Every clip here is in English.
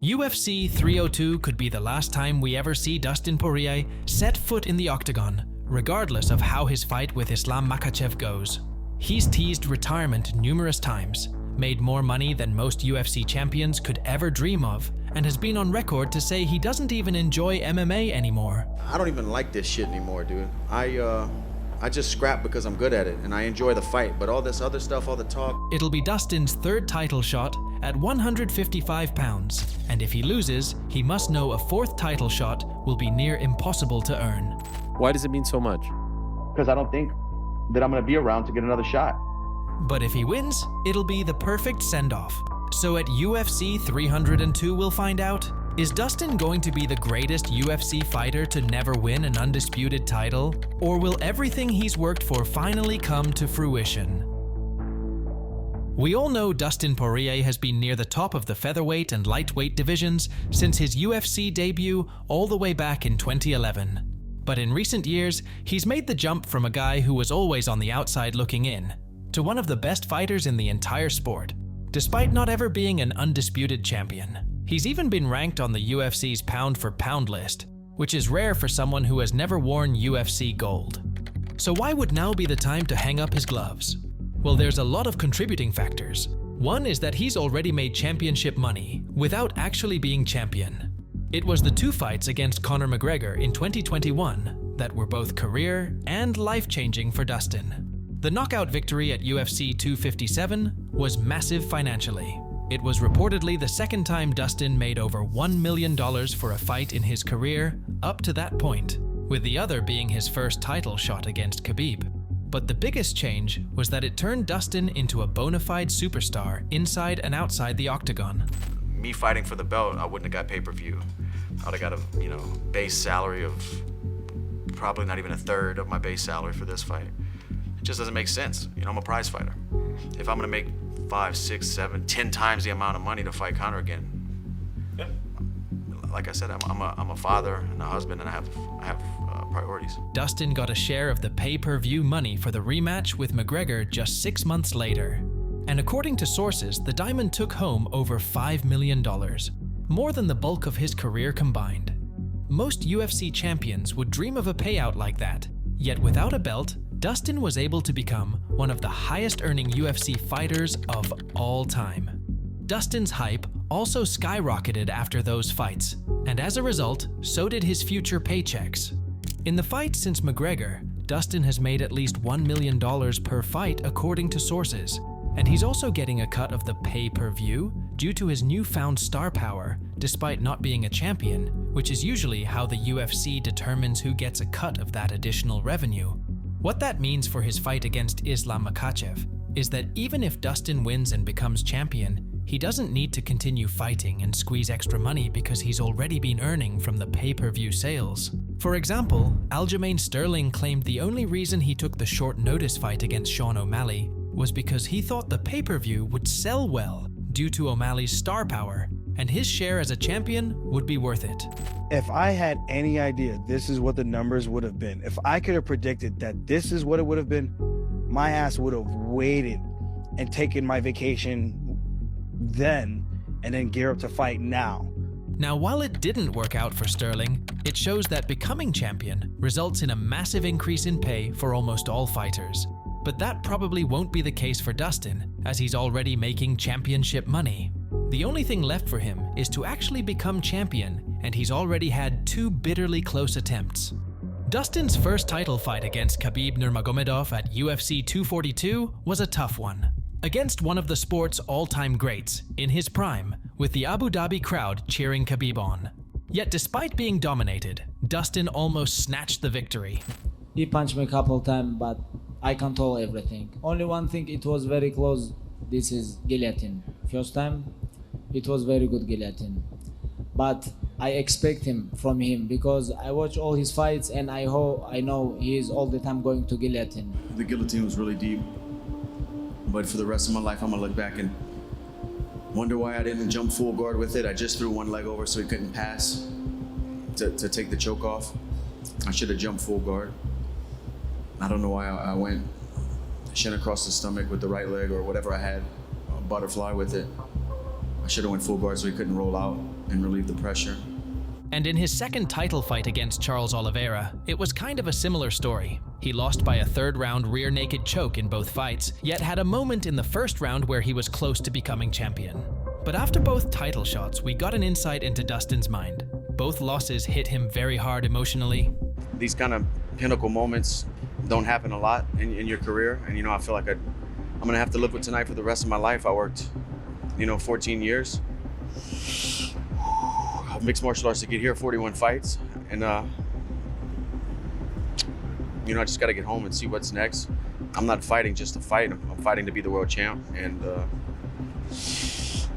UFC 302 could be the last time we ever see Dustin Poirier set foot in the octagon, regardless of how his fight with Islam Makhachev goes. He's teased retirement numerous times, made more money than most UFC champions could ever dream of, and has been on record to say he doesn't even enjoy MMA anymore. I don't even like this shit anymore, dude. I just scrap because I'm good at it, and I enjoy the fight, but all this other stuff, all the talk... It'll be Dustin's third title shot at 155 pounds, and if he loses, he must know a fourth title shot will be near impossible to earn. Why does it mean so much? Because I don't think that I'm going to be around to get another shot. But if he wins, it'll be the perfect send-off. So at UFC 302 we'll find out, is Dustin going to be the greatest UFC fighter to never win an undisputed title? Or will everything he's worked for finally come to fruition? We all know Dustin Poirier has been near the top of the featherweight and lightweight divisions since his UFC debut all the way back in 2011. But in recent years, he's made the jump from a guy who was always on the outside looking in to one of the best fighters in the entire sport, despite not ever being an undisputed champion. He's even been ranked on the UFC's pound-for-pound list, which is rare for someone who has never worn UFC gold. So why would now be the time to hang up his gloves? Well, there's a lot of contributing factors. One is that he's already made championship money without actually being champion. It was the two fights against Conor McGregor in 2021 that were both career and life-changing for Dustin. The knockout victory at UFC 257 was massive financially. It was reportedly the second time Dustin made over $1 million for a fight in his career up to that point, with the other being his first title shot against Khabib. But the biggest change was that it turned Dustin into a bona fide superstar inside and outside the octagon. Me fighting for the belt, I wouldn't have got pay-per-view. I would have got a, base salary of probably not even a third of my base salary for this fight. It just doesn't make sense. I'm a prize fighter. If I'm gonna make 5, 6, 7, 10 times the amount of money to fight Conor again, like I said, I'm a father and a husband, and I have priorities. Dustin got a share of the pay-per-view money for the rematch with McGregor just 6 months later. And according to sources, the Diamond took home over $5 million, more than the bulk of his career combined. Most UFC champions would dream of a payout like that, yet without a belt, Dustin was able to become one of the highest-earning UFC fighters of all time. Dustin's hype also skyrocketed after those fights, and as a result, so did his future paychecks. In the fights since McGregor, Dustin has made at least $1 million per fight according to sources, and he's also getting a cut of the pay-per-view due to his newfound star power, despite not being a champion, which is usually how the UFC determines who gets a cut of that additional revenue. What that means for his fight against Islam Makhachev is that even if Dustin wins and becomes champion, he doesn't need to continue fighting and squeeze extra money because he's already been earning from the pay-per-view sales. For example, Aljamain Sterling claimed the only reason he took the short notice fight against Sean O'Malley was because he thought the pay-per-view would sell well due to O'Malley's star power, and his share as a champion would be worth it. If I had any idea this is what the numbers would have been, if I could have predicted that this is what it would have been, my ass would have waited and taken my vacation then and then gear up to fight now. Now, while it didn't work out for Sterling, it shows that becoming champion results in a massive increase in pay for almost all fighters. But that probably won't be the case for Dustin, as he's already making championship money. The only thing left for him is to actually become champion, and he's already had 2 bitterly close attempts. Dustin's first title fight against Khabib Nurmagomedov at UFC 242 was a tough one, against one of the sport's all-time greats in his prime, with the Abu Dhabi crowd cheering Khabib on. Yet despite being dominated, Dustin almost snatched the victory. He punched me a couple times, but I control everything. Only one thing, it was very close. This is guillotine. First time, it was very good guillotine. But I expect from him because I watch all his fights and I know he is all the time going to guillotine. The guillotine was really deep. But for the rest of my life, I'm gonna look back and wonder why I didn't jump full guard with it. I just threw one leg over so he couldn't pass to take the choke off. I should have jumped full guard. I don't know why I went shin across the stomach with the right leg or whatever I had, a butterfly with it. I should have went full guard so he couldn't roll out. and relieve the pressure. And in his second title fight against Charles Oliveira, it was kind of a similar story. He lost by a third-round rear naked choke in both fights, yet had a moment in the first round where he was close to becoming champion. But after both title shots, we got an insight into Dustin's mind. Both losses hit him very hard emotionally. These kind of pinnacle moments don't happen a lot in your career, and I feel like I'm gonna have to live with tonight for the rest of my life. I worked 14 years mixed martial arts to get here, 41 fights, and I just got to get home and see what's next. I'm not fighting just to fight. I'm fighting to be the world champ, and this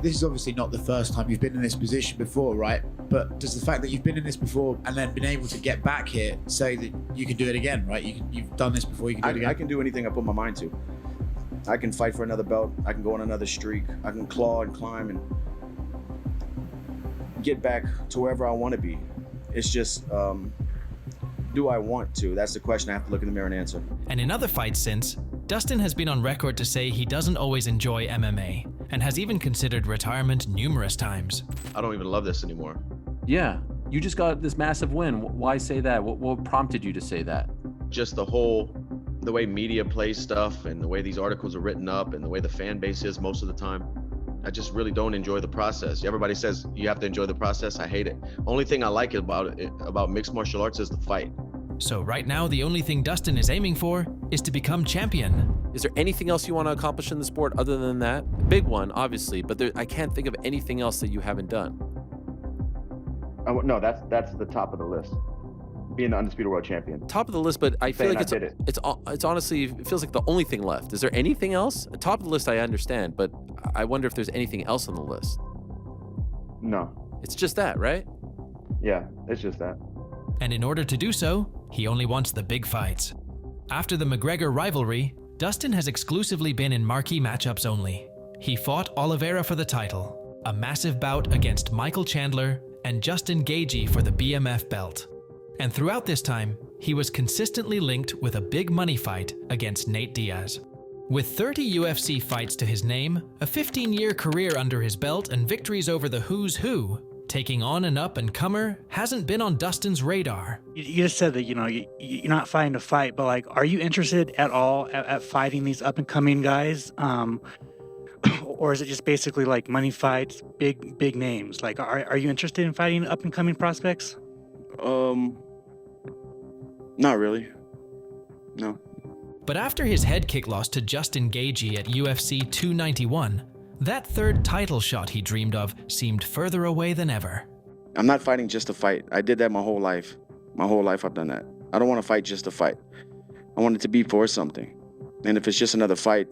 is obviously not the first time you've been in this position before, right? But does the fact that you've been in this before and then been able to get back here say that you can do it again, right? You've done this before, you can do it again? I can do anything I put my mind to. I can fight for another belt. I can go on another streak. I can claw and climb and get back to wherever I want to be. It's just, do I want to? That's the question I have to look in the mirror and answer. And in other fights since, Dustin has been on record to say he doesn't always enjoy MMA, and has even considered retirement numerous times. I don't even love this anymore. Yeah, you just got this massive win. Why say that? What prompted you to say that? Just the way media plays stuff and the way these articles are written up and the way the fan base is most of the time. I just really don't enjoy the process. Everybody says you have to enjoy the process. I hate it. Only thing I like about mixed martial arts is the fight. So right now, the only thing Dustin is aiming for is to become champion. Is there anything else you want to accomplish in the sport other than that? Big one, obviously, but I can't think of anything else that you haven't done. No, that's the top of the list. Being the undisputed world champion. Top of the list, but I feel like it's honestly, it feels like the only thing left. Is there anything else? Top of the list, I understand, but I wonder if there's anything else on the list. No. It's just that, right? Yeah, it's just that. And in order to do so, he only wants the big fights. After the McGregor rivalry, Dustin has exclusively been in marquee matchups only. He fought Oliveira for the title, a massive bout against Michael Chandler and Justin Gaethje for the BMF belt. And throughout this time, he was consistently linked with a big money fight against Nate Diaz. With 30 UFC fights to his name, a 15-year career under his belt, and victories over the who's who, taking on an up-and-comer hasn't been on Dustin's radar. You just said that, you're not fighting to fight, but are you interested at all at fighting these up-and-coming guys? Or is it just basically money fights, big names? Are you interested in fighting up-and-coming prospects? Not really. No. But after his head kick loss to Justin Gaethje at UFC 291, that third title shot he dreamed of seemed further away than ever. I'm not fighting just to fight. I did that my whole life. My whole life I've done that. I don't want to fight just to fight. I want it to be for something. And if it's just another fight,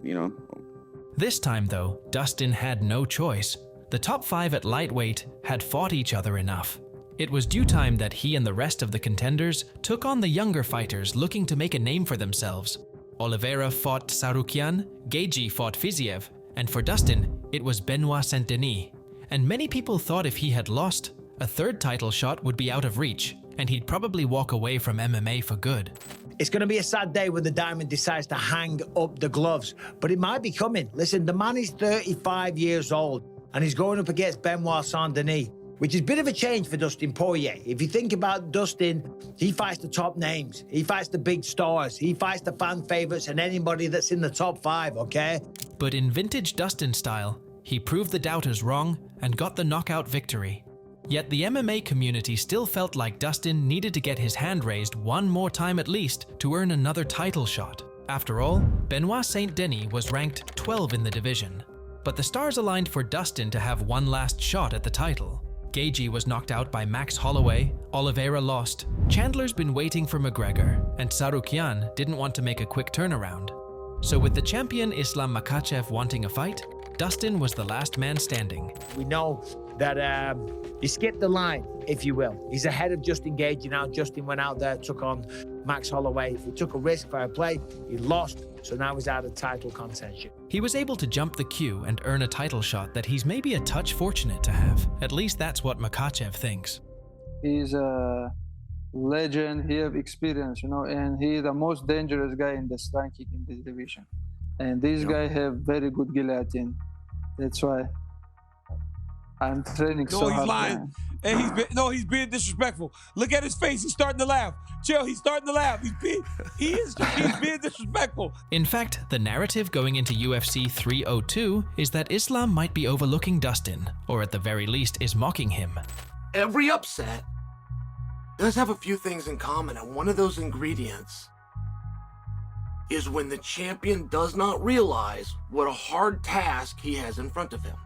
This time, though, Dustin had no choice. The top 5 at lightweight had fought each other enough. It was due time that he and the rest of the contenders took on the younger fighters looking to make a name for themselves. Oliveira fought Sarukian, Gaethje fought Fiziev, and for Dustin, it was Benoit Saint-Denis. And many people thought if he had lost, a third title shot would be out of reach, and he'd probably walk away from MMA for good. It's going to be a sad day when the Diamond decides to hang up the gloves, but it might be coming. Listen, the man is 35 years old, and he's going up against Benoit Saint-Denis, which is a bit of a change for Dustin Poirier. If you think about Dustin, he fights the top names. He fights the big stars. He fights the fan favorites and anybody that's in the top 5, okay? But in vintage Dustin style, he proved the doubters wrong and got the knockout victory. Yet the MMA community still felt like Dustin needed to get his hand raised one more time at least to earn another title shot. After all, Benoit Saint-Denis was ranked 12 in the division. But the stars aligned for Dustin to have one last shot at the title. Gaethje was knocked out by Max Holloway, Oliveira lost, Chandler's been waiting for McGregor, and Sarukian didn't want to make a quick turnaround. So with the champion Islam Makhachev wanting a fight, Dustin was the last man standing. We know that he skipped the line, if you will. He's ahead of Justin Gaethje now. Justin went out there, took on Max Holloway. He took a risk, fair play. He lost, so now he's out of title contention. He was able to jump the queue and earn a title shot that he's maybe a touch fortunate to have. At least that's what Makhachev thinks. He's a legend, he have experience, and he's the most dangerous guy in the ranking in this division. And this guy have very good guillotine. That's why I'm training No, so he's hard. lying. And he's being disrespectful. Look at his face. He's starting to laugh. Chill, he's starting to laugh. He's being disrespectful. In fact, the narrative going into UFC 302 is that Islam might be overlooking Dustin, or at the very least is mocking him. Every upset does have a few things in common, and one of those ingredients is when the champion does not realize what a hard task he has in front of him.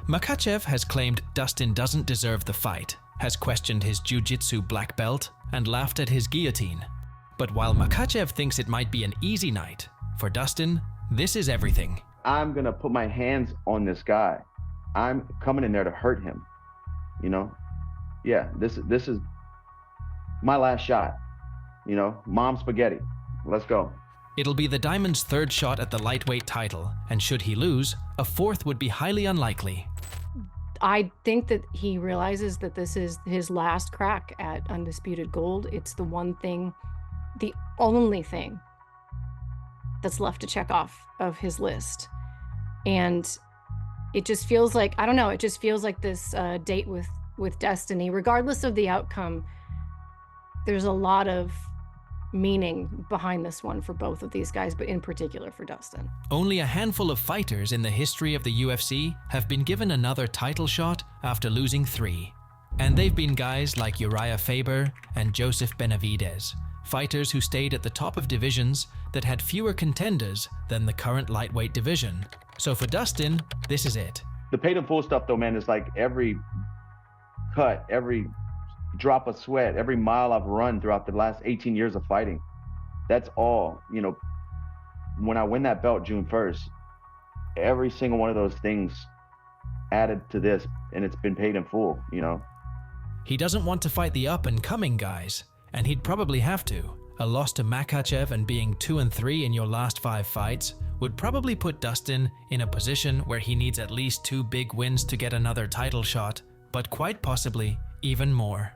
Makhachev has claimed Dustin doesn't deserve the fight, has questioned his jiu-jitsu black belt, and laughed at his guillotine. But while Makhachev thinks it might be an easy night, for Dustin, this is everything. I'm gonna put my hands on this guy. I'm coming in there to hurt him. You know? Yeah, this is my last shot. You know, mom spaghetti. Let's go. It'll be the Diamond's third shot at the lightweight title, and should he lose, a fourth would be highly unlikely. I think that he realizes that this is his last crack at undisputed gold. It's the one thing, the only thing that's left to check off of his list. And it just feels like, I don't know, it just feels like this date with destiny, regardless of the outcome. There's a lot of meaning behind this one for both of these guys, but in particular for Dustin. Only a handful of fighters in the history of the UFC have been given another title shot after losing 3. And they've been guys like Uriah Faber and Joseph Benavidez, fighters who stayed at the top of divisions that had fewer contenders than the current lightweight division. So for Dustin, this is it. The paid in full stuff though, man, is like every cut, every drop of sweat, every mile I've run throughout the last 18 years of fighting. That's all, you know, when I win that belt June 1st, every single one of those things added to this, and it's been paid in full, you know. He doesn't want to fight the up-and-coming guys, and he'd probably have to. A loss to Makhachev and being 2-3 in your last 5 fights would probably put Dustin in a position where he needs at least 2 big wins to get another title shot, but quite possibly even more.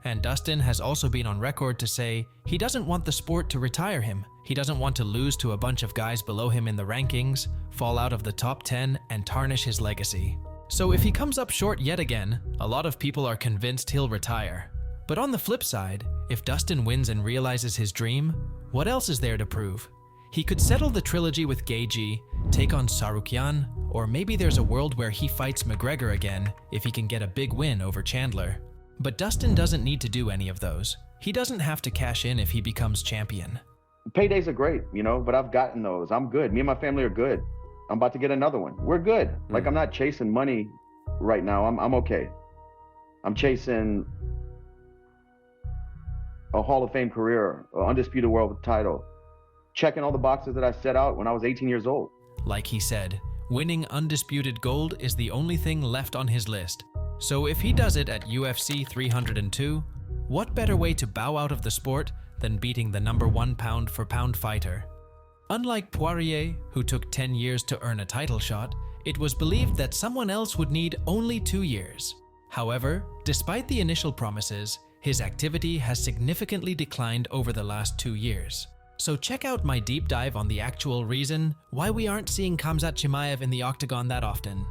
And Dustin has also been on record to say he doesn't want the sport to retire him. He doesn't want to lose to a bunch of guys below him in the rankings, fall out of the top 10, and tarnish his legacy. So if he comes up short yet again, a lot of people are convinced he'll retire. But on the flip side, if Dustin wins and realizes his dream, what else is there to prove? He could settle the trilogy with Gaethje, take on Sarukyan, or maybe there's a world where he fights McGregor again if he can get a big win over Chandler. But Dustin doesn't need to do any of those. He doesn't have to cash in if he becomes champion. Paydays are great, you know, but I've gotten those. I'm good. Me and my family are good. I'm about to get another one. We're good. Like, I'm not chasing money right now. I'm okay. I'm chasing a Hall of Fame career, an undisputed world title, checking all the boxes that I set out when I was 18 years old. Like he said, winning undisputed gold is the only thing left on his list. So if he does it at UFC 302, what better way to bow out of the sport than beating the #1 pound-for-pound fighter? Unlike Poirier, who took 10 years to earn a title shot, it was believed that someone else would need only 2 years. However, despite the initial promises, his activity has significantly declined over the last 2 years. So check out my deep dive on the actual reason why we aren't seeing Khamzat Chimaev in the octagon that often.